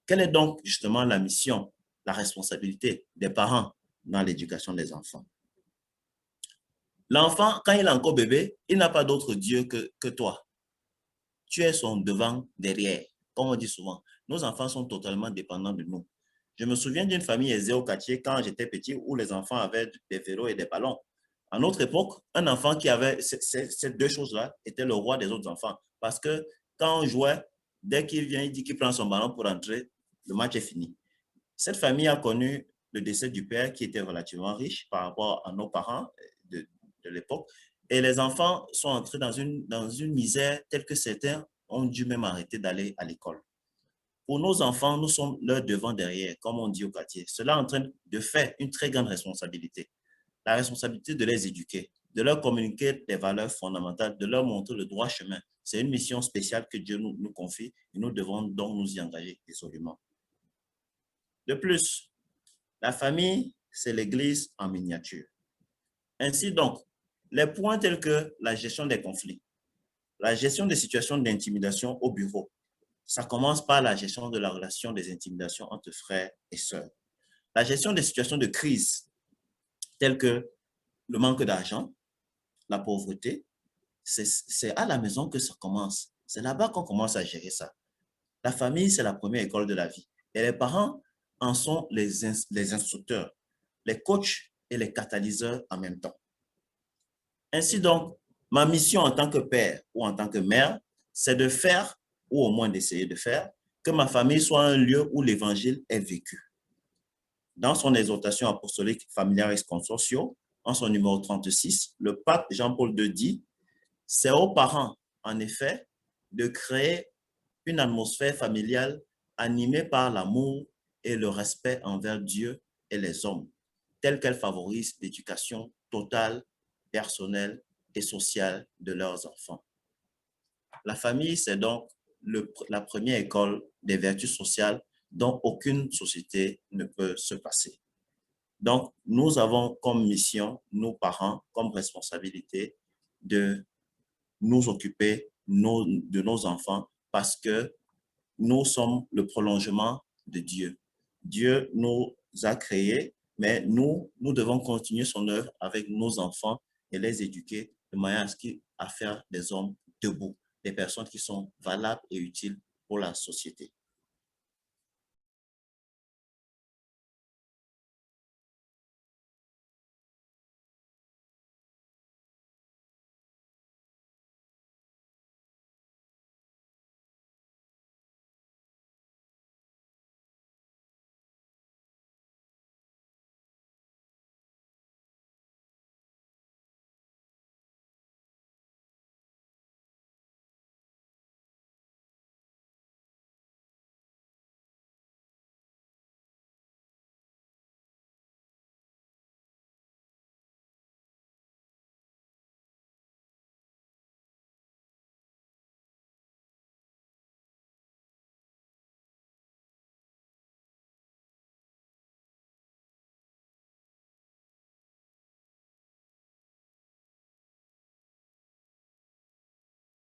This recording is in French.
Quelle est donc justement la mission, la responsabilité des parents dans l'éducation des enfants? L'enfant, quand il est encore bébé, il n'a pas d'autre Dieu que toi. Tu es son devant, derrière, comme on dit souvent. Nos enfants sont totalement dépendants de nous. Je me souviens d'une famille aisée au quartier quand j'étais petit où les enfants avaient des vélos et des ballons. À notre époque, un enfant qui avait ces deux choses-là était le roi des autres enfants. Parce que quand on jouait, dès qu'il vient, il dit qu'il prend son ballon pour entrer, le match est fini. Cette famille a connu le décès du père qui était relativement riche par rapport à nos parents de l'époque. Et les enfants sont entrés dans une misère telle que certains ont dû même arrêter d'aller à l'école. Pour nos enfants, nous sommes leur devant derrière, comme on dit au quartier. Cela entraîne de faire une très grande responsabilité. La responsabilité de les éduquer, de leur communiquer des valeurs fondamentales, de leur montrer le droit chemin. C'est une mission spéciale que Dieu nous confie et nous devons donc nous y engager résolument. De plus, la famille, c'est l'Église en miniature. Ainsi donc, les points tels que la gestion des conflits, la gestion des situations d'intimidation au bureau, ça commence par la gestion de la relation des intimidations entre frères et sœurs. La gestion des situations de crise, telles que le manque d'argent, la pauvreté, c'est à la maison que ça commence. C'est là-bas qu'on commence à gérer ça. La famille, c'est la première école de la vie. Et les parents en sont les instructeurs, les coachs et les catalyseurs en même temps. Ainsi donc, ma mission en tant que père ou en tant que mère, c'est de faire, ou au moins d'essayer de faire, que ma famille soit un lieu où l'évangile est vécu. Dans son exhortation apostolique Familiaris Consortio, en son numéro 36, le pape Jean-Paul II dit « C'est aux parents, en effet, de créer une atmosphère familiale animée par l'amour et le respect envers Dieu et les hommes, telle qu'elle favorise l'éducation totale, personnelle et sociale de leurs enfants. » La famille, c'est donc la première école des vertus sociales dont aucune société ne peut se passer. Donc, nous avons comme mission, nos parents, comme responsabilité de nous occuper de nos enfants parce que nous sommes le prolongement de Dieu. Dieu nous a créés, mais nous devons continuer son œuvre avec nos enfants et les éduquer de manière à faire des hommes debout, des personnes qui sont valables et utiles pour la société.